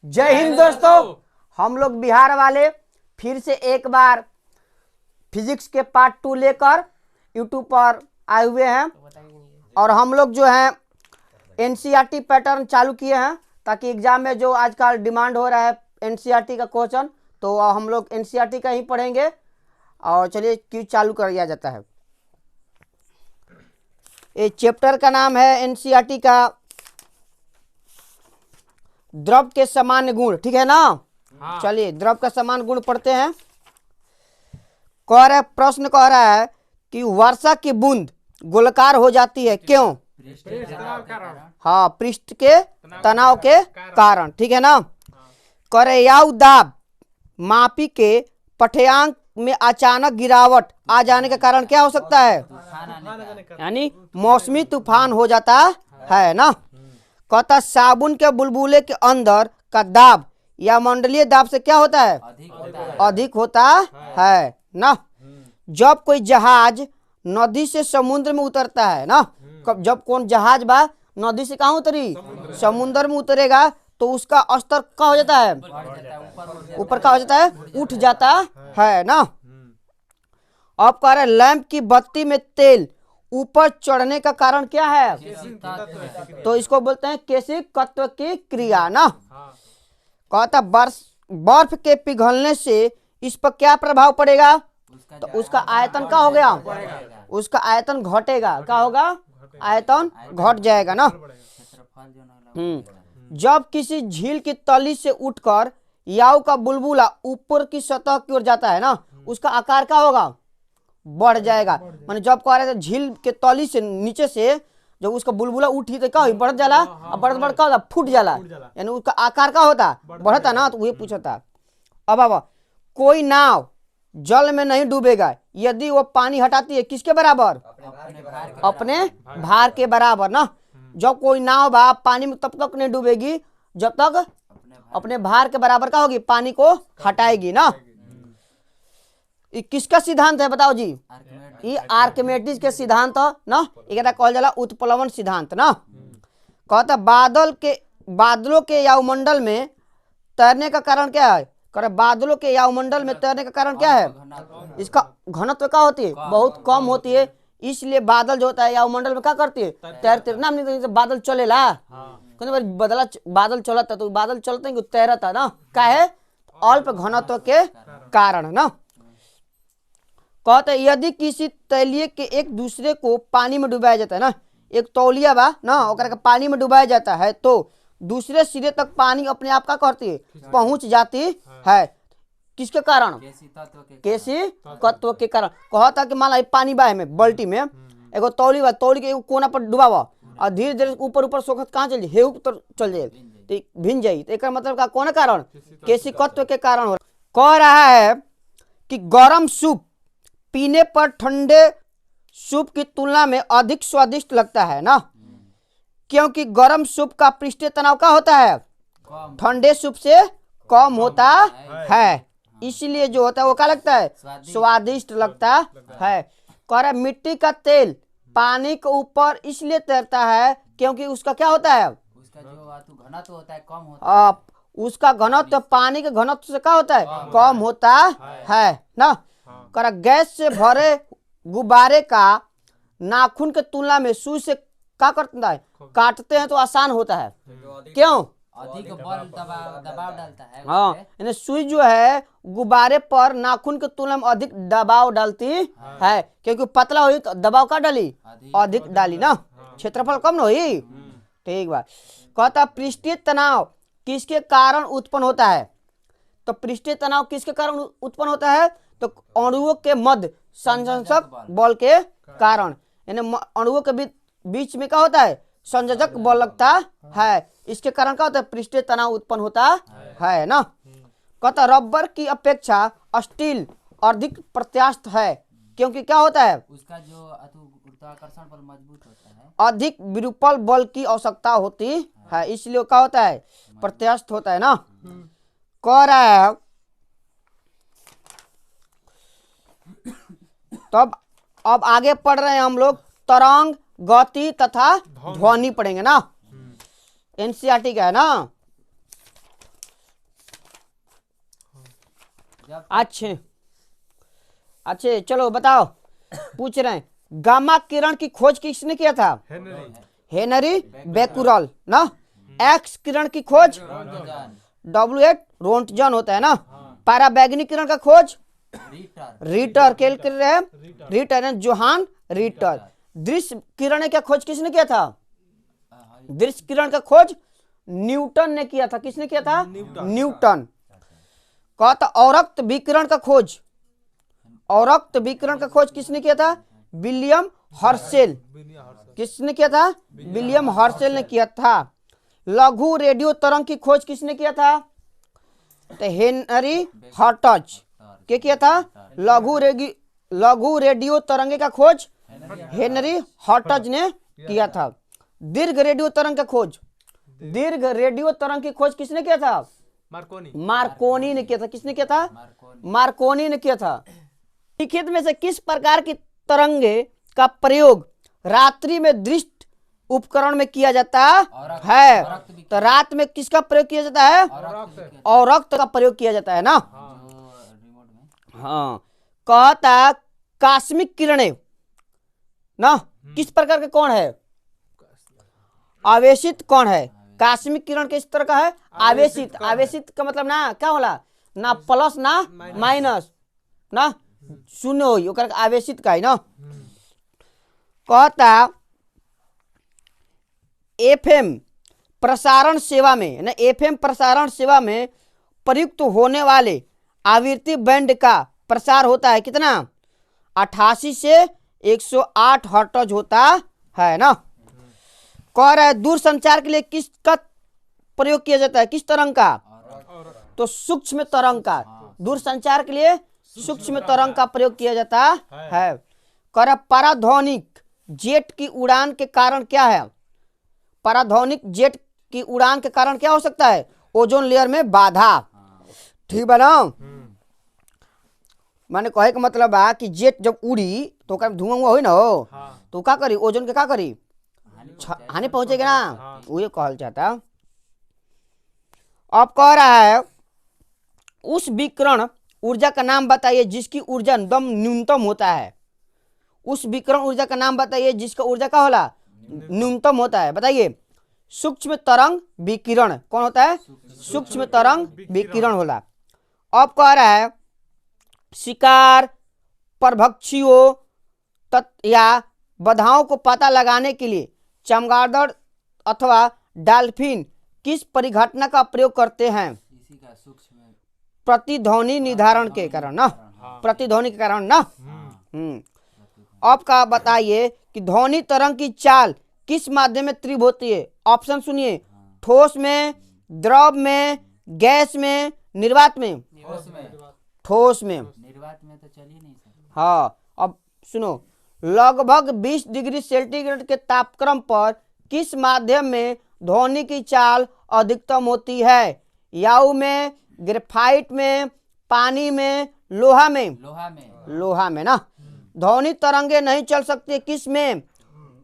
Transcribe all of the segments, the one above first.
जय हिंद दोस्तों, हम लोग बिहार वाले फिर से एक बार फिजिक्स के पार्ट 2 लेकर यूट्यूब पर आए हुए हैं। और हम लोग जो है एनसीईआरटी पैटर्न चालू किए हैं ताकि एग्जाम में जो आजकल डिमांड हो रहा है एनसीईआरटी का क्वेश्चन, तो हम लोग एनसीईआरटी का ही पढ़ेंगे। और चलिए क्यों चालू कर दिया जाता है। ये चैप्टर का नाम है एनसीईआरटी का द्रव के सामान्य गुण, ठीक है ना। हाँ। चलिए द्रव का सामान्य गुण पढ़ते हैं। प्रश्न कह रहा है कि वर्षा की बूंद गोलाकार हो जाती है, क्यों? हाँ, पृष्ठ के तनाव के कारण, ठीक है ना। करयाऊ दाब मापी के पठ्यांक में अचानक गिरावट आ जाने का कारण क्या हो सकता है? यानी मौसमी तूफान हो जाता है ना। कहता साबुन के बुलबुले के अंदर का दाब या मंडलीय दाब से क्या होता है? अधिक होता है ना। जब कोई जहाज नदी से समुद्र में उतरता है ना, जब कौन जहाज बा नदी से कहाँ उतरी? समुद्र में उतरेगा तो उसका स्तर क्या हो जाता है? ऊपर का हो जाता है, उठ जाता है ना। अब कह रहे लैंप की बत्ती में तेल ऊपर चढ़ने का कारण क्या है? तो इसको बोलते हैं केशिकत्व की क्रिया ना। कहता बर्फ के पिघलने से इस पर क्या प्रभाव पड़ेगा? तो उसका आयतन क्या हो गया? उसका आयतन घटेगा। क्या होगा? आयतन घट जाएगा ना। जब किसी झील की तली से उठकर याऊ का बुलबुला ऊपर की सतह की ओर जाता है ना, उसका आकार क्या होगा? बढ़ जाएगा। माने जब कह रहे थे झील के तली से नीचे से जब उसका बुलबुला उठी तो क्या हुई? बढ़ जाला। अब बढ़ क्या होता? फूट जाला। यानी उसका आकार क्या होता? बढ़ता ना। तो वही पूछा था। अब कोई नाव जल में नहीं डूबेगा यदि वो पानी हटाती है, किसके बराबर? अपने भार के बराबर ना। जब कोई नाव बा पानी में तब तक नहीं डूबेगी जब तक अपने भार के बराबर का होगी, पानी को हटाएगी ना। ये किसका सिद्धांत है बताओ जी? ये आर्किमिडीज के सिद्धांत ना। एक कहल जाला उत्प्लवन सिद्धांत ना। कहता बादलों के वायुमंडल में तैरने का कारण क्या है? बादलों के वायुमंडल में तैरने का कारण क्या है? इसका घनत्व क्या होती है? बहुत कम होती है। इसलिए बादल जो होता है वायुमंडल में क्या करती है? तैरते ना। बादल चलेला बादल चलता तो बादल चलते हैं तैरता ना। क्या है? अल्प घनत्व के कारण ना। कहते यदि किसी तैलीय के एक दूसरे को पानी में डुबाया जाता है ना, एक तौलिया बा ना ओकरा के पानी में डुबाया जाता है तो दूसरे सिरे तक पानी अपने आप का करती है पहुंच जाती है। किसके कारण? केसी तत्व के कारण। कहता कि मान ला पानी बा में बल्टी में एगो तौली बा, तौली के एगो कोना पर डुबावा और धीरे धीरे ऊपर ऊपर सोखत कहाँ चल जाए? हेउ तर चल जाए तो भिन जाई। तो एक मतलब का कौन कारण? केसी तत्व के कारण हो। कह रहा है कि गर्म सूप पीने पर ठंडे सूप की तुलना में अधिक स्वादिष्ट लगता है ना, क्योंकि गर्म सूप का पृष्ठीय तनाव क्या होता है? ठंडे सूप से कम होता है। इसलिए जो होता है वो क्या लगता है? स्वादिष्ट लगता है। कह रहा मिट्टी का तेल पानी के ऊपर इसलिए तैरता है क्योंकि उसका क्या होता है? उसका जो घनत्व होता है कम होता है। उसका घनत्व पानी के घनत्व से क्या होता है? कम होता है ना। कह गैस से भरे गुब्बारे का नाखून के तुलना में सुई से क्या करता है? काटते हैं तो आसान होता है। क्यों? अधिक बल दबाव डालता है। हाँ, यानी सुई जो है गुब्बारे पर नाखून के तुलना में अधिक दबाव डालती है, क्योंकि पतला हुई तो दबाव का डाली? अधिक डाली ना। क्षेत्रफल कम न हुई। ठीक बा। कहता पृष्ठीय तनाव किसके कारण उत्पन्न होता है? तो पृष्ठीय तनाव किसके कारण उत्पन्न होता है? तो अणुओं के मध्य संयोजक बल के कारण। यानी अणुओं के बीच में क्या होता है? संयोजक बल लगता है। इसके कारण क्या होता है? पृष्ठीय तनाव उत्पन्न होता है ना। कहता रबर की अपेक्षा स्टील अधिक प्रत्यास्थ है, क्योंकि क्या होता है? उसका जो गुरुत्वाकर्षण बल मजबूत होता है। अधिक विरूपण बल की आवश्यकता होती है, इसलिए क्या होता है? प्रत्यास्थ होता है ना। कह रहा है तब अब आगे पढ़ रहे हैं हम लोग तरंग, गति तथा ध्वनि पढ़ेंगे ना। एनसीईआरटी का है ना। अच्छे अच्छे, चलो बताओ। पूछ रहे हैं गामा किरण की खोज किसने किया था? हेनरी बेकुरल ना। एक्स किरण की खोज W.H. रोंटगन होता है ना। पराबैंगनी किरण का खोज रीटर के रीटर जोहान रीटर। दृश्य किरण की खोज किसने किया था? दृश्य किरण का खोज न्यूटन ने किया था। किसने किया था? न्यूटन। कहा था औरक्त विकिरण का खोज, औरक्त विकिरण का खोज किसने किया था? William Herschel. किसने किया था? विलियम हर्शेल ने किया था। लघु रेडियो तरंग की खोज किसने किया था? तो हेनरी हर्टज क्या किया था? लघु रेडियो तरंगे का खोज हेनरी हर्टज ने किया था। दीर्घ रेडियो तरंग का खोज, दीर्घ रेडियो तरंग की खोज किसने किया था? मार्कोनी ने किया था। किसने किया था? मार्कोनी ने किया था। निम्नलिखित में से किस प्रकार की तरंगे का प्रयोग रात्रि में दृष्टि उपकरण में किया जाता है? तो रात में किसका प्रयोग किया जाता है? औरक्त का प्रयोग किया जाता है ना। हाँ, कहता कास्मिक किरणें ना किस प्रकार के कौन है? आवेशित कौन है? कास्मिक किरण किस तरह का है? आवेशित। आवेशित का मतलब ना क्या होला? ना प्लस ना माइनस ना शून्य हो, आवेशित का है ना। कहता एफएम प्रसारण सेवा में ना, एफएम प्रसारण सेवा में प्रयुक्त होने वाले आवृत्ति बैंड का प्रसार होता है कितना? 88 से 108 हर्ट्ज होता है ना। कह रहा है दूर संचार के लिए किसका प्रयोग किया जाता है? किस तरंग का? तो सूक्ष्म तरंग का। दूर संचार के लिए सूक्ष्म तरंग का प्रयोग किया जाता है। कह रहा पराध्वनिक जेट की उड़ान के कारण क्या है? पराध्वनिक जेट की उड़ान के कारण क्या हो सकता है? ओजोन लेयर में बाधा। ठीक है ना। माने कहे का मतलब है कि जेट जब उड़ी तो धुआं हुआ हो ना हो तो क्या करी? ओजोन के क्या करी? हानि पहुंचेगा ना, वो कहल चाहता। अब कह रहा है उस विकिरण ऊर्जा का नाम बताइए जिसकी ऊर्जा दम न्यूनतम होता है। उस विकिरण ऊर्जा का नाम बताइए जिसका ऊर्जा का होला न्यूनतम होता है। बताइए। सूक्ष्म तरंग विकिरण कौन होता है? सूक्ष्म तरंग विकिरण होला। अब कह रहा है शिकार परभक्षियों या बाधाओं को पता लगाने के लिए चमगादड़ अथवा डॉल्फिन किस परिघटना का प्रयोग करते हैं? इसी का सूक्ष्म प्रतिध्वनि निर्धारण के कारण ना, प्रतिध्वनि के कारण ना। अब का बताइए कि ध्वनि तरंग की चाल किस माध्यम में तीव्र होती है? ऑप्शन सुनिए। ठोस में, द्रव में, गैस में, निर्वात में। ठोस में। निर्वात में तो चल ही नहीं सकता। हाँ, अब सुनो। लगभग 20 डिग्री सेंटीग्रेड के तापक्रम पर किस माध्यम में ध्वनि की चाल अधिकतम होती है? याऊ में, ग्रेफाइट में, पानी में, लोहा में। लोहा में ना। ध्वनि तरंगे नहीं चल सकती किस में?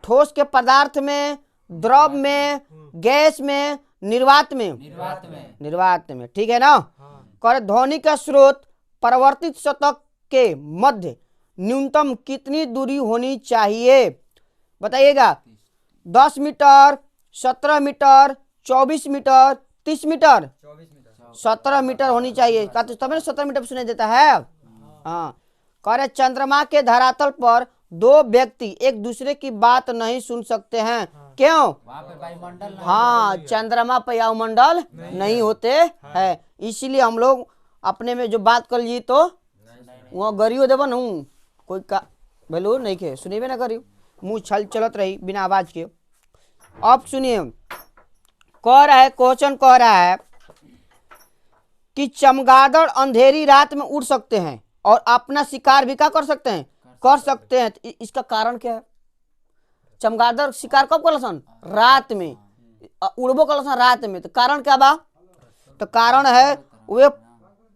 ठोस के पदार्थ में, द्रव में, गैस में, निर्वात में। निर्वात में। ठीक है ना। कर ध्वनि का स्रोत परावर्तित सतह के मध्य न्यूनतम कितनी दूरी होनी चाहिए? बताइएगा। 10 metre, 17 metre, 24 metre, 30 metre. 17 metre होनी चाहिए। तब 17 मीटर सुनाई देता है। हाँ। कह रहे चंद्रमा के धरातल पर दो व्यक्ति एक दूसरे की बात नहीं सुन सकते हैं। क्यों? वहाँ पे वायुमंडल हाँ, चंद्रमा पर वायुमंडल नहीं होते हैं, इसीलिए हम लोग अपने में जो बात कर ली तो वहाँ गरियो देवन हूँ कोई का भलो नहीं के सुनेबे ना करी, मुँह छल चलत रही बिना आवाज के। अब सुनिए। कह रहा है क्वेश्चन कह रहा है कि चमगादड़ अंधेरी रात में उड़ सकते हैं और अपना शिकार भी क्या कर सकते हैं? कर सकते हैं। तो इसका कारण क्या है? चमगादड़ शिकार कब करसन? रात में। उड़बो करसन रात में। तो कारण क्या बा? तो कारण है वे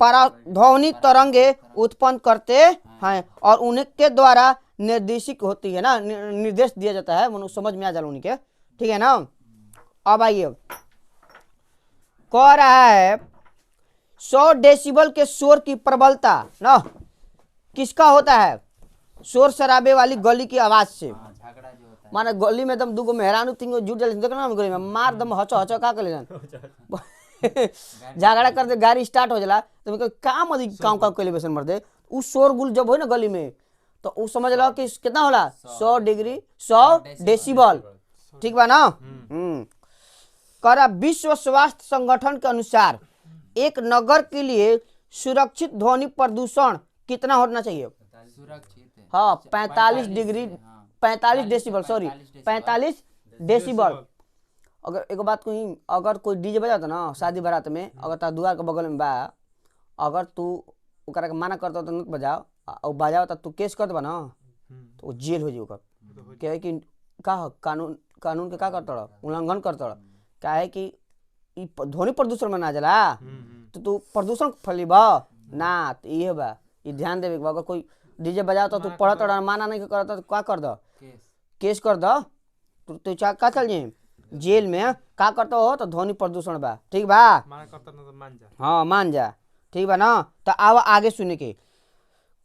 पराध्वनि तरंगे उत्पन्न करते हैं और उनके द्वारा निर्देशित होती है ना, निर्देश दिया जाता है, मनुष्य समझ में आ जाए उनके। ठीक है ना। अब आइए। कह रहा है 100 डेसिबल के शोर की प्रबलता ना किसका होता है? शोर शराबे वाली गली की आवाज से। हाँ, झगड़ा जो होता है। माने गली में दम दूगो मेहरानू तीनगो जुट जल देखना हम गली में मार दम हचो हचो का कर झगड़ा करते गाड़ी स्टार्ट हो जाला तो मैं काम अधिक काम काम कैले बेसन मर दे उ शोरगुल जब हो ना गली में तो उ समझ लो कि कितना होला 100 डिग्री 100 डेसिबल। ठीक बा ना? करा विश्व स्वास्थ्य संगठन के अनुसार एक नगर के लिए सुरक्षित ध्वनि प्रदूषण कितना होना चाहिए? सुरक्षित है। हाँ 45 डिग्री 45 डेसिबल सॉरी 45 डेसिबल। अगर एक बात कही अगर कोई डीजे बजाता ना शादी बारात में अगर तार दुआर के बगल में बा अगर तू ओकरा के मना करता तो मत बजाओ और बजाओ तो तू केस कर देबा ना तो जेल हो जाई ओकर। क्या है कि का कानून के का करता उल्लंघन करता क्या है कि ध्वनि प्रदूषण में ना जाला तो तू प्रदूषण फैलीबा ना तो ये बा ये ध्यान देवे अगर कोई डीजे बजाओ तो तू पढ़त माना नहीं करता तो क्या कर दो केस कर दो तू का चल जाए जेल में का करता हो तो ध्वनि प्रदूषण बा। ठीक बा? हाँ मान जा। ठीक बा ना? तो अब आगे सुने के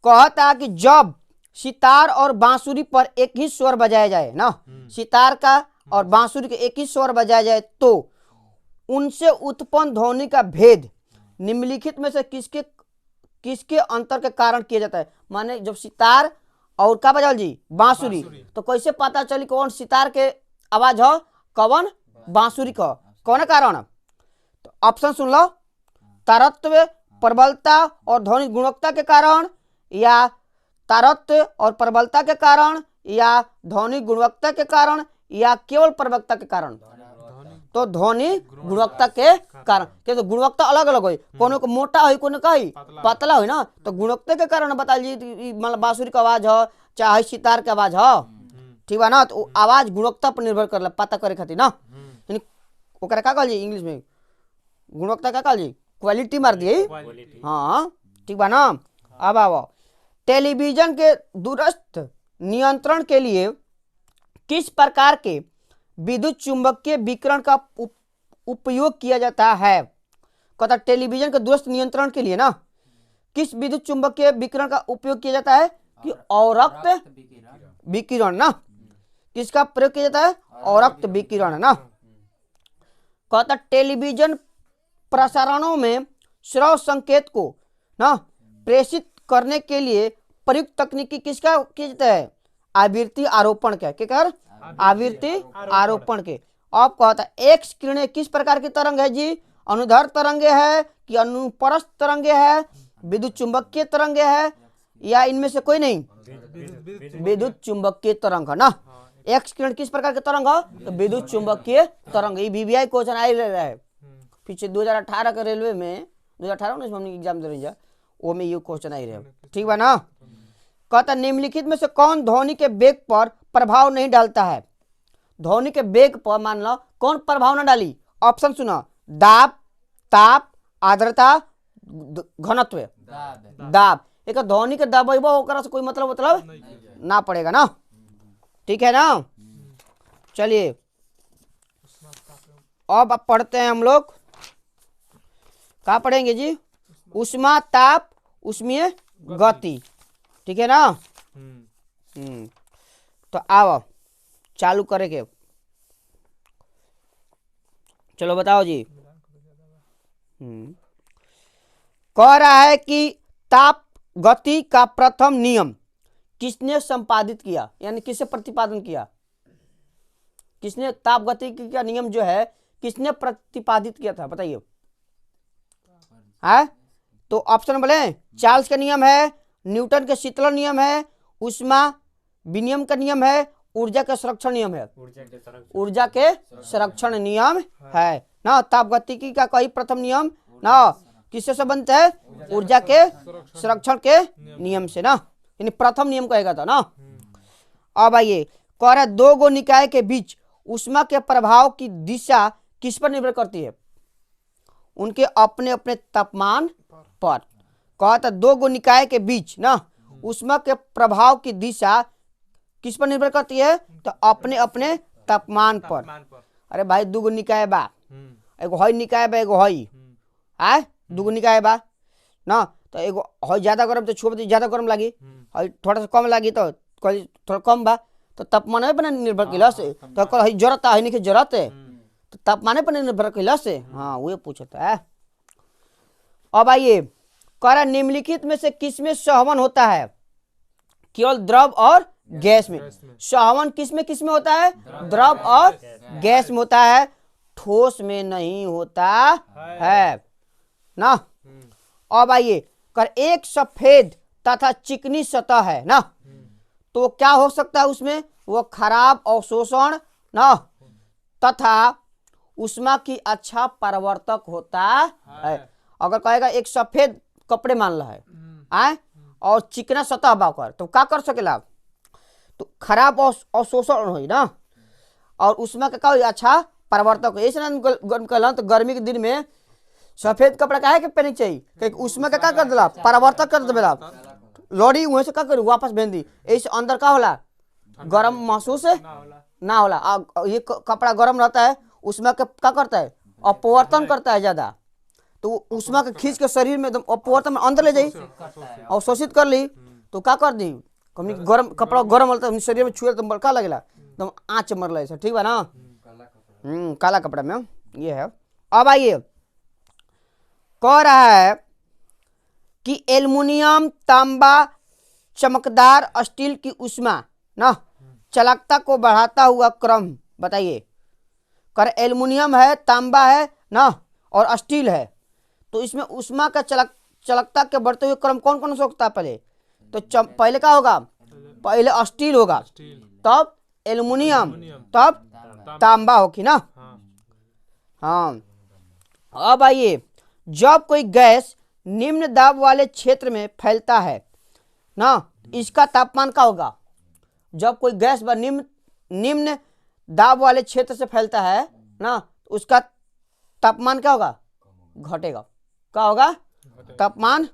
कहता कि जब सितार और बांसुरी पर एक ही स्वर बजाया जाए ना सितार का और बांसुरी के एक ही स्वर बजाया जाए तो उनसे उत्पन्न ध्वनि का भेद निम्नलिखित में से किसके अंतर के कारण किया जाता है? माने जब सितार और का बजाल जी बांसुरी तो कैसे पता चली कौन सितार के आवाज हो कौन बांसुरी का कौन कारण? तो ऑप्शन सुन लो तारत्व प्रबलता और ध्वनि गुणवत्ता के कारण या तारत्व और प्रबलता के कारण या ध्वनि गुणवत्ता के कारण या केवल प्रबलता के कारण। तो ध्वनि गुणवत्ता के कारण के तो गुणवत्ता अलग अलग होई कोनो को मोटा होई कोनो का पतला होई ना तो गुणवत्ता के कारण बता जी मतलब बांसुरी का आवाज हो चाहे सितार के आवाज हो। ठीक बा ना? तो आवाज गुणवत्ता पर निर्भर करला पता करे खातिर ना यानी ओकरा का कहल जी इंग्लिश में गुणवत्ता का कहल जी क्वालिटी मार दिए। हाँ ठीक बा ना? अब आओ टेलीविजन के दूरस्थ नियंत्रण के लिए किस प्रकार के विद्युत चुंबकीय विकिरण का उपयोग किया जाता है? कहता टेलीविजन के दूरस्थ नियंत्रण के लिए ना किस विद्युत चुंबकीय विकिरण का उपयोग किया जाता है? कि औरक्त विकिरण ना किसका प्रयोग किया जाता है? औरक्त विकिरण ना। कहता टेलीविजन प्रसारणों में श्रव्य संकेत को ना प्रेषित करने के लिए प्रयुक्त तकनीकी किसका किया जाता है? आवृत्ति आरोपण का क्या कर आवृत्ति आरोपण के। अब कहता एक्स किरणें किस प्रकार की तरंग है जी? अनुदैर्घ्य तरंगे है कि अनुप्रस्थ तरंगे है विद्युत चुंबकीय तरंगे है या इनमें से कोई नहीं? विद्युत चुंबकीय तरंग है ना। एक्स किरण किस प्रकार के तरंग है? तो विद्युत चुंबकीय तरंग। ये बीबीआई क्वेश्चन आ रहा है पीछे 2018 के रेलवे में 2018 में हमने एग्जाम दे रही वो में ये क्वेश्चन आई रहे। ठीक बा ना? कहता निम्नलिखित में से कौन ध्वनि के वेग पर प्रभाव नहीं डालता है? ध्वनि के वेग पर मान लो कौन प्रभाव न डाली? ऑप्शन सुनो दाब ताप आर्द्रता घनत्व। दाब एक ध्वनि के दबाइबो ओकरा से कोई मतलब ना पड़ेगा ना। ठीक है ना? चलिए अब पढ़ते हैं हम लोग क्या पढ़ेंगे जी? उष्मा ताप उष्मीय गति। ठीक है ना? तो आओ चालू करेंगे। चलो बताओ जी। कह रहा है कि ताप गति का प्रथम नियम किसने संपादित किया यानी किसने प्रतिपादन किया? किसने ताप गति का नियम जो है किसने प्रतिपादित किया था बताइए? है तो ऑप्शन बोले चार्ल्स का नियम है न्यूटन के शीतलन नियम है उष्मा विनिमय का नियम है ऊर्जा के संरक्षण नियम है। ऊर्जा के संरक्षण नियम है ना। ताप गतिकी का कोई प्रथम नियम ना किससे संबंधित है? ऊर्जा के संरक्षण के नियम से ना यानी प्रथम नियम कहेगा था ना। अब आइए कह रहा दो गो निकाय के बीच उष्मा के प्रभाव की दिशा किस पर निर्भर करती है? उनके अपने अपने तापमान पर। कहता दो गो निकाय के बीच ना उष्मा के प्रभाव की दिशा किस पर निर्भर करती है? तो अपने अपने तापमान पर। अरे भाई दो गो निकाय बा एगो हई निकाय बा एगो हई दुगुनी का है बा ना, तो एगो हई ज्यादा गरम तो छुप ज्यादा गरम लागी, हई थोड़ा सा कम लागी तो कहीं थोड़ा कम बा, तो तापमान पर निर्भर कैला से, तो कल हई जरूरत है नहीं जरूरत है, तो तापमान पर निर्भर कैला से। हाँ वो पूछता है। अब आइए, करा निम्नलिखित में से किसमें संवहन होता है? केवल द्रव और गैस में। संवहन किसमें होता है? द्रव और गैस में होता है, ठोस में नहीं होता है ना। अब आइए, कर एक सफेद तथा चिकनी सतह है ना, तो क्या हो सकता है उसमें? वो खराब अवशोषण ना तथा उष्मा की अच्छा परिवर्तक होता है। अगर कहेगा एक सफेद कपड़े मान ला है आए और चिकना सतह बाकर, तो क्या कर सकेला? तो खराब अवशोषण हो ना, और उसमें क्या हो अच्छा परिवर्तक। ऐसे ना तो गर्मी के दिन में सफेद कपड़ा काहे के पहने चाहिए? क्योंकि उसमें क्या कर देला? परिवर्तक कर देला, लड़ी वहीं से क्या करी वापस भेज दी, ऐसे अंदर का होला गरम महसूस ना होला। ये कपड़ा गरम रहता है, उसमें क्या करता है? अपवर्तन करता है ज्यादा, तो उसमें के खींच के शरीर में एकदम अपवर्तन में अंदर ले जाई और शोषित कर ली, तो क्या कर दी? कमी गरम कपड़ा गरम होता है शरीर में छुए तो बड़का लगेला, एकदम आँच मरला ऐसा, ठीक बा ना। काला कपड़ा में ये है। अब आइए, कह रहा है कि एल्युमिनियम, तांबा, चमकदार स्टील की ऊष्मा ना चालकता को बढ़ाता हुआ क्रम बताइए। कर एल्युमिनियम है, तांबा है ना और स्टील है, तो इसमें ऊष्मा का चालकता के बढ़ते हुए क्रम कौन कौन सा होता है? पहले तो पहले क्या होगा? पहले स्टील होगा, तब एल्युमिनियम, तब तांबा होगी ना। हाँ। अब आइए, जब कोई गैस निम्न दाब वाले क्षेत्र में फैलता है ना, इसका तापमान क्या होगा? जब कोई गैस निम्न दाब वाले क्षेत्र से फैलता है ना, उसका तापमान क्या होगा? घटेगा। क्या होगा? तापमान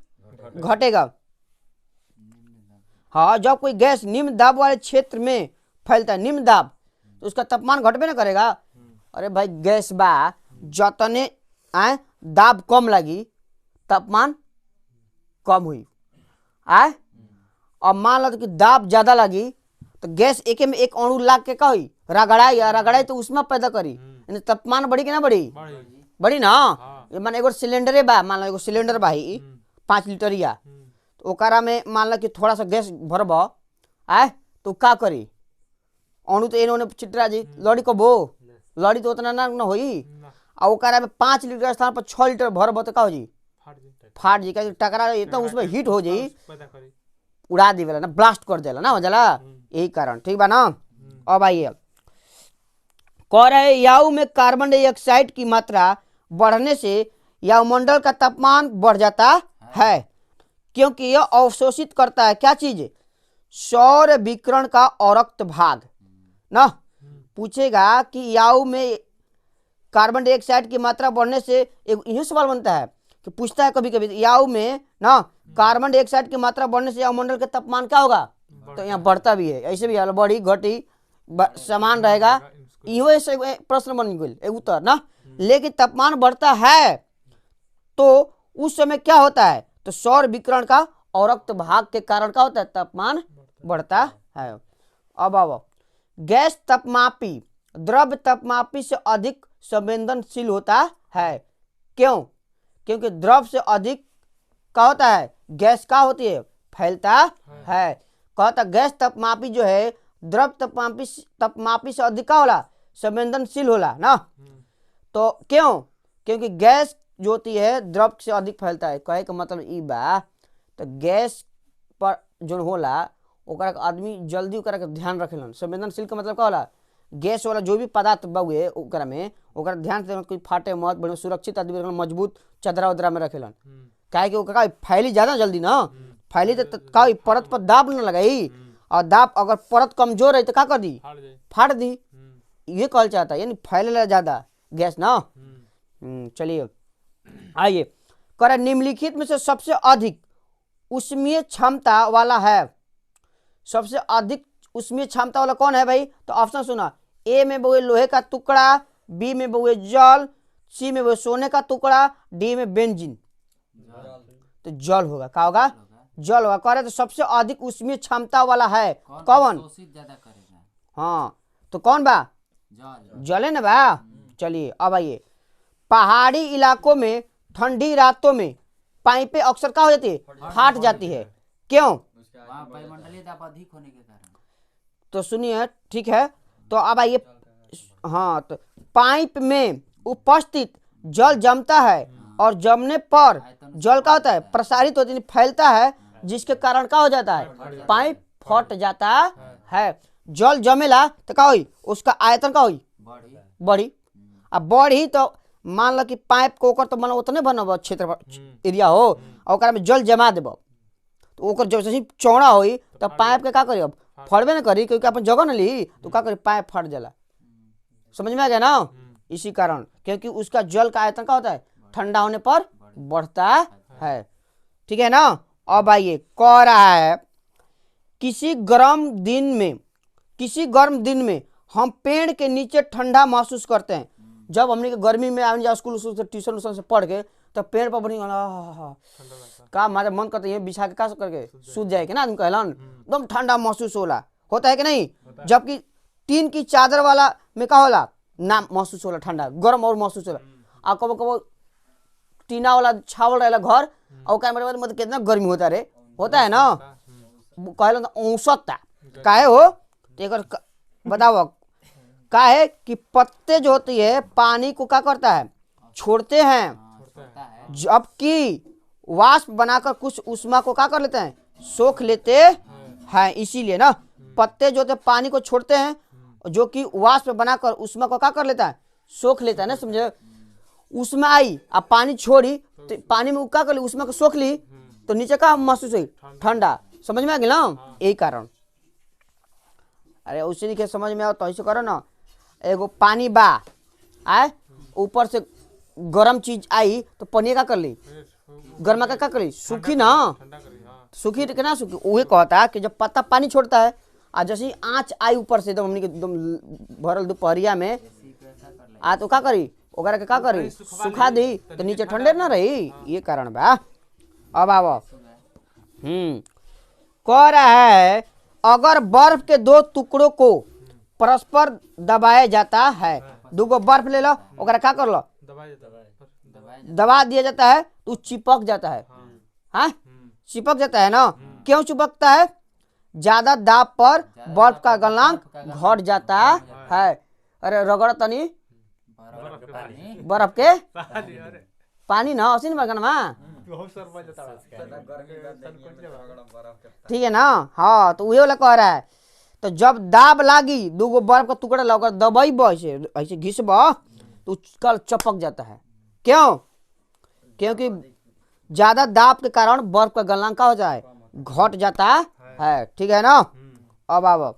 घटेगा। हाँ, जब कोई गैस निम्न दाब वाले क्षेत्र में फैलता है, निम्न दाब, तो उसका तापमान घटबे ना करेगा। अरे भाई गैस बा, जतने आए दाब कम लगी तापमान कम हुई आए, और मान लो कि दाब ज्यादा लगी तो गैस एक में एक अणु लाग के क्या हुई? रगड़ाई तो उसमें पैदा करी, तापमान बढ़ी कि ना बढ़ी? बढ़ी ना। ये मान एगो सिलेंडरे बा, मान लो एगो सिलेंडर बा 5 लीटरिया, तो ओकरा में मान लो कि थोड़ा सा गैस भरब आए, तो क्या करी? अणु तो एने ओने छिटरा जी, लड़ी को बो लड़ी तो उतना ना होई, और ओकरा में 5 लीटर स्थान पर 6 लीटर भरब तो क्या हो जी? फाट जी, टकरा इतना उसमें हीट हो जाई, उड़ा देवेला ना, ब्लास्ट कर देला ना, हो जाला, यही कारण, ठीक बा ना। अब आइए, कह रहे याऊ में कार्बन डाइऑक्साइड की मात्रा बढ़ने से वायुमंडल का तापमान बढ़ जाता है, क्योंकि यह अवशोषित करता है क्या चीज? सौर विकिरण का अवरक्त भाग ना। पूछेगा कि याऊ में कार्बन डाइऑक्साइड की मात्रा बढ़ने से, एक यही सवाल बनता है कि पूछता है कभी कभी याऊ में ना कार्बन डाइऑक्साइड की मात्रा बढ़ने से वायुमंडल का तापमान क्या होगा? तो यहाँ बढ़ता भी है, ऐसे भी बढ़ी घटी समान रहेगा, इहो ऐसे प्रश्न बन गए उत्तर ना। लेकिन तापमान बढ़ता है तो उस समय क्या होता है? तो सौर विकिरण का अवरक्त भाग के कारण क्या होता है? तापमान बढ़ता है। अब गैस तापमापी द्रव तापमापी से अधिक संवेदनशील होता है। क्यों? क्योंकि द्रव से अधिक क्या होता है? गैस क्या होती है? फैलता है। कहता गैस तापमापी जो है द्रव तापमापी से अधिक क्या होला? संवेदनशील होला ना। तो क्यों? क्योंकि गैस जो होती है द्रव से अधिक फैलता है। कहे का मतलब ई बा, तो गैस पर जो होला ओकरा आदमी जल्दी ओकरा के ध्यान रखेलन। संवेदनशील का मतलब क्या होला? गैस वाला जो भी पदार्थ बावे ओकरा में ओकरा ध्यान से कोई फाटे मत, बढ़िया सुरक्षित आदमी रखेलन, मजबूत चदरा उदरा में रखेलन। काहे कि ओकरा फैली ज्यादा जल्दी ना, फैली तो का परत पर दाब न लगाई, और दाब अगर परत कमजोर है तो क्या कर दी? फाड़ दी। ये कहल चाहता है, यानी फैलेला ज्यादा गैस ना। चलिए आइए, कर निम्नलिखित में से सबसे अधिक उष्मीय क्षमता वाला है। सबसे अधिक उष्मीय क्षमता वाला कौन है भाई? तो ऑप्शन सुना, ए में बहुए लोहे का टुकड़ा, बी में बहुए जल, सी में बहुए सोने का टुकड़ा, डी में बेंजीन। तो जल होगा। क्या होगा? होगा। जल होगा। कह रहे तो सबसे अधिक ऊष्मीय क्षमता वाला है कौन? शोषित ज्यादा करेगा। हाँ, तो कौन बा? जल। जल है ना बा। चलिए अब आइए, पहाड़ी इलाकों में ठंडी रातों में पाइपें अक्सर क्या हो जाती है? फाट जाती है। क्यों? वहाँ वायुमंडलीय दाब अधिक होने के कारण। तो सुनिए, ठीक है, तो अब आइए, हाँ, तो पाइप में उपस्थित जल जमता है और जमने पर जल का होता है? प्रसारित होता है, फैलता है, जिसके कारण क्या हो जाता है? पाइप फट जाता है। जल जमेला तो क्या हुई? उसका आयतन क्या हुई? बड़ी। बढ़ी। अब बढ़ी तो मान लो कि पाइप को ओकर तो बना उतने बनब क्षेत्र एरिया हो, और ओकरा में जल जमा देब, तो ओकर जब से चौड़ा होई तो पाइप के का करी? अब फटबे ना करी, क्योंकि अपन जगह न ली, तो का करी? पाइप फट जाला। समझ में आ गया ना? इसी कारण, क्योंकि उसका जल का आयतन क्या होता है? ठंडा होने पर बढ़ता है। ठीक है ना? अब आइए, कह रहा है किसी गर्म दिन में हम पेड़ के नीचे ठंडा महसूस करते हैं। जब हमने गर्मी में आने जाओ स्कूल से, ट्यूशन उशन से पढ़ के, तो पेड़ पर बनी का हमारे मन करता है बिछा के का करके सूत जाए के ना, आदमी कहलन एकदम ठंडा महसूस होला, होता है कि नहीं? जबकि टीन की चादर वाला में का होला? ना महसूस होला, ठंडा गर्म और महसूस होला। आ कबो कबो टीना वाला छावल रहेला घर, और का मतलब कितना गर्मी होता रे, होता है ना? कहलन औसत काहे हो? तो एक बताओ, का है कि पत्ते जो होती है पानी को क्या करता है? छोड़ते हैं, छोड़ता है। जबकि वाष्प बनाकर कुछ उष्मा को क्या कर लेते हैं? सोख लेते हैं। इसीलिए ना पत्ते जो होते हैं पानी को छोड़ते हैं, जो कि वाष्प बनाकर उष्मा को क्या कर लेता है? सोख लेता है ना, समझे? उष्मा आई, अब पानी छोड़ी तो पानी में क्या कर ली? उष्मा को सोख ली, तो नीचे का महसूस हुई? ठंडा। समझ में आ गया ना? यही कारण। अरे उसी नहीं समझ में आओ तो ऐसे करो ना, एगो पानी बा आए, ऊपर से गरम चीज आई तो पनिया का कर ली? गर्मा का कर ली? सूखी ना, सूखी तो ना सूखी। वही कहता है कि जब पत्ता पानी छोड़ता है, आ जैसे ही आँच आई ऊपर से, एकदम हमनी के एकदम भरल दोपहरिया में आ, तो का करी? ओकरा के का करी? सुखा दी, तो नीचे ठंडे ना रही। ये कारण बा। अब आओ, कह रहा है अगर बर्फ के दो टुकड़ों को परस्पर दबाया जाता है, दूगो बर्फ ले लो, ओकरा क्या कर लो? दबा दिया जाता है, तो चिपक जाता है। हाँ, चिपक जाता है ना? क्यों चिपकता है? ज्यादा दाब पर बर्फ का गलनांक घट जाता है। अरे रगड़ तनी बर्फ के पानी ना, असीन बगनमा, ठीक है ना? हाँ, तो वही वाला कह रहा है, तो जब दाब लागी, दूगो बर्फ का टुकड़ा लगा दबाइब ऐसे घिसब, तो कल चपक जाता है। क्यों? क्योंकि ज्यादा दाब के कारण बर्फ का गलनांक का हो जाए? घट जाता है। ठीक है ना? अब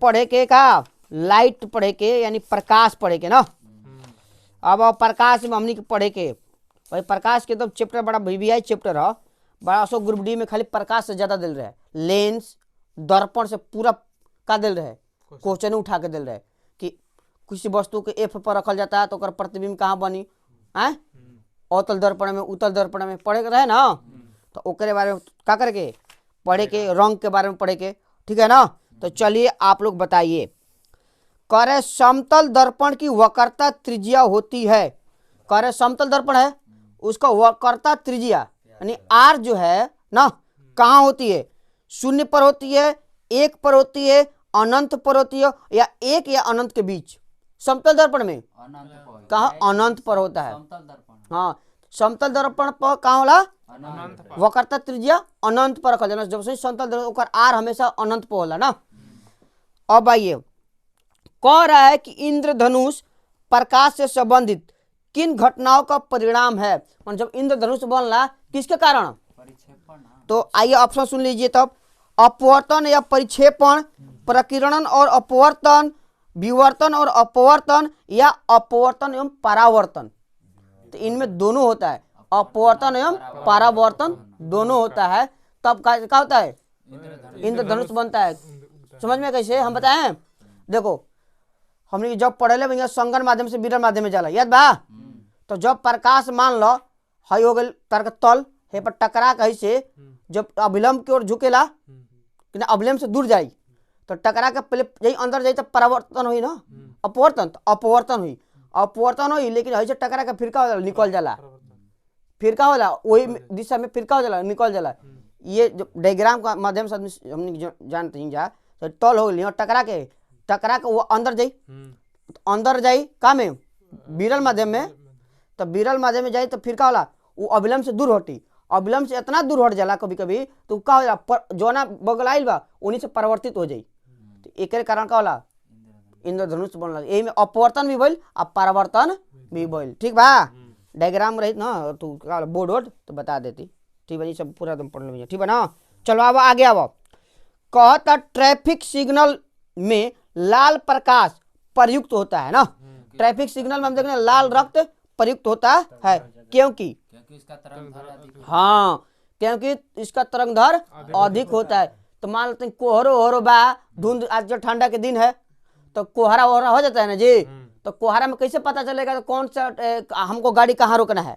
पढ़े के का लाइट पढ़े के, यानी प्रकाश पढ़े के ना। अब प्रकाश में हमनी के पढ़े के, भाई प्रकाश के तो चैप्टर बड़ा वीवीआई चैप्टर है, बड़ा सो ग्रुप डी में खाली प्रकाश से ज्यादा दिल रहे, लेंस दर्पण से पूरा का दिल रहे, क्वेश्चन उठा के दिल रहे कि किसी वस्तु के एफ पर रखल जाता है तो ओकर प्रतिबिंब कहाँ बनी, है अवतल दर्पण में, उत्तल दर्पण में पढ़े के रहे ना, तो ओकरे बारे में का करके पढ़े के, रंग के बारे में पढ़े के। ठीक है ना? तो चलिए आप लोग बताइए, करे समतल दर्पण की वक्रता त्रिज्या होती है। करे समतल दर्पण है, उसका वक्रता त्रिज्या यानी आर जो है ना, कहाँ होती है? शून्य पर होती है, एक पर होती है, अनंत पर होती है, या एक या अनंत के बीच? समतल दर्पण में कहाँ? अनंत पर होता है। हाँ, समतल दर्पण पर कहाँ होला? वक्रता त्रिज्या अनंत पर रखल जाला। जब से समतल दर्पण ओकर आर हमेशा अनंत पर होला ना। अब आइए, कह रहा है कि इंद्रधनुष प्रकाश से संबंधित किन घटनाओं का परिणाम है? जब इंद्रधनुष बनला किसके कारण? तो आइए ऑप्शन सुन लीजिए तब। अपवर्तन या परिक्षेपण, प्रकीर्णन और अपवर्तन, विवर्तन और अपवर्तन, या अपवर्तन एवं परावर्तन। तो इनमें दोनों होता है, अपवर्तन एवं परावर्तन दोनों होता है, तब क्या होता है? इंद्रधनुष बनता है। समझ में कैसे हम बताएं? देखो, हमने जब पढ़ले भैया संगन माध्यम से विरल माध्यम में जाला, याद बा। तो जब प्रकाश मान लो हई हो गल तार का तल हे पर टकरा कहीं से जब अभिलंब की ओर झुकेला कि अभिलंब से दूर जाई तो टकरा के पहले यही अंदर जाई तो परिवर्तन हुई ना, अपवर्तन, तो अपवर्तन हुई लेकिन हई से टकरा के फिर का हो जाला, निकल जाला, फिर का होला वही दिशा में फिर का हो जाला, निकल जाला। ये जो डायग्राम का माध्यम से हमने जानते हैं जा तो तल हो गई और टकरा के वो अंदर जाई का में विरल माध्यम में, तो विरल माध्यम में जाई तो फिर का होला वो अभिलंब से दूर हटी, अभिलंब से इतना दूर हट जाला कभी कभी तो का हो जाला जोना बगल आइल बा उन्हीं से परिवर्तित हो जाई। तो एक कारण का होला इंद्रधनुष बनल, यही में अपवर्तन भी भइल और परिवर्तन भी भइल। ठीक बा, डायग्राम रही ना तू बोर्ड वोर्ड तो बता देती। ठीक है, सब पूरा एकदम पढ़ लो, ठीक है ना। चलो अब आगे आओ। कहता ट्रैफिक सिग्नल में लाल प्रकाश प्रयुक्त होता है ना, ट्रैफिक सिग्नल में हम देखते हैं लाल रक्त प्रयुक्त होता है क्योंकि इसका तरंग दैर्घ्य अधिक हाँ क्योंकि इसका तरंग दैर्घ्य अधिक होता है। तो मान लेते हैं कोहरो बा धुंध, आज जो ठंडा के दिन है तो कोहरा वोहरा हो जाता है ना जी, तो कोहरा में कैसे पता चलेगा तो कौन सा हमको गाड़ी कहाँ रोकना है,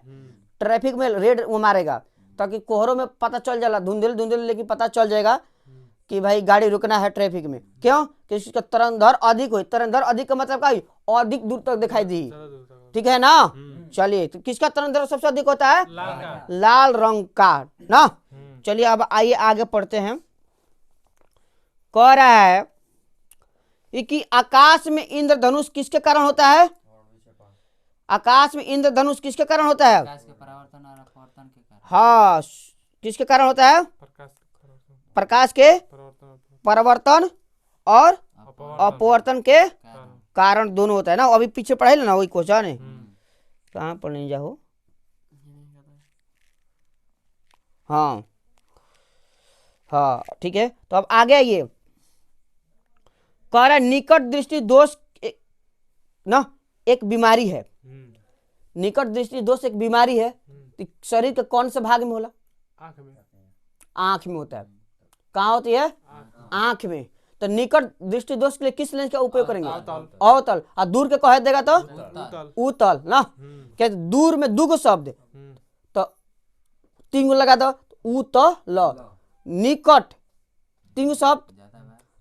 ट्रैफिक में रेड वो मारेगा ताकि कोहरों में पता चल जाला, धुंधल लेकिन पता चल जाएगा कि भाई गाड़ी रुकना है ट्रैफिक में। क्यों कि इसका तरंग दैर्घ्य अधिक हो, तरंग दैर्घ्य अधिक का मतलब क्या है, अधिक दूर तक दिखाई दी। ठीक है ना। चलिए तो किसका तरंग दैर्घ्य सबसे अधिक होता है, लाल रंग का ना। चलिए अब आइए आगे पढ़ते हैं। कह रहा है कि आकाश में इंद्रधनुष किसके कारण होता है, आकाश में इंद्रधनुष किसके कारण होता है, प्रकाश के परावर्तन और अपवर्तन के कारण। हाँ किसके कारण होता है, प्रकाश के परिवर्तन और अपवर्तन के कारण दोनों होता है ना। अभी पीछे पढ़े ना वही क्वेश्चन है, कहाँ पर नहीं जाओ। हाँ हाँ ठीक है। तो अब आगे आइए। कह रहा है निकट दृष्टि दोष ना एक बीमारी है, निकट दृष्टि दोष एक बीमारी है। तो शरीर के कौन से भाग में होला, आंख में होता है। कहाँ होती है, आंख में। तो निकट दृष्टि दोष के लिए किस लेंस का उपयोग करेंगे, अवतल। और दूर के कह देगा तो उतल ना। क्या दूर में दो शब्द तो तीन गो लगा दो, उतल। निकट तीन गो शब्द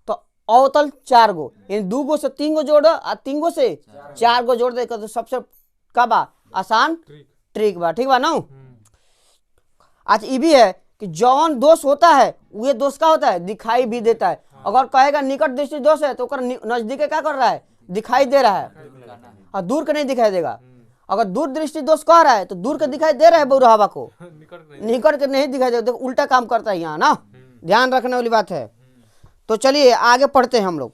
तो अवतल चार गो, यानी दो गो से तीन गो जोड़ और तीन गो से चार गो जोड़ दे तो सबसे का बा आसान ट्रिक बा। ठीक बा ना। आज ये भी है कि जौन दोष होता है वो दोष का होता है, दिखाई भी देता है। अगर कहेगा निकट दृष्टि दोष है तो नजदीक क्या कर रहा है, दिखाई दे रहा है, और दूर का नहीं दिखाई देगा। अगर दूर दृष्टि दोष कह रहा है तो दूर का दिखाई दे रहा है बौरहवा को, निकट के नहीं दिखाई देगा। उल्टा काम करता है यहाँ ना, ध्यान रखने वाली बात है। तो चलिए आगे पढ़ते हैं हम लोग।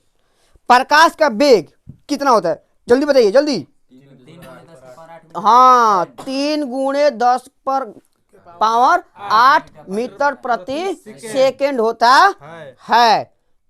प्रकाश का वेग कितना होता है, जल्दी बताइए जल्दी। हाँ 3 × 10⁻8 मीटर प्रति सेकेंड होता है।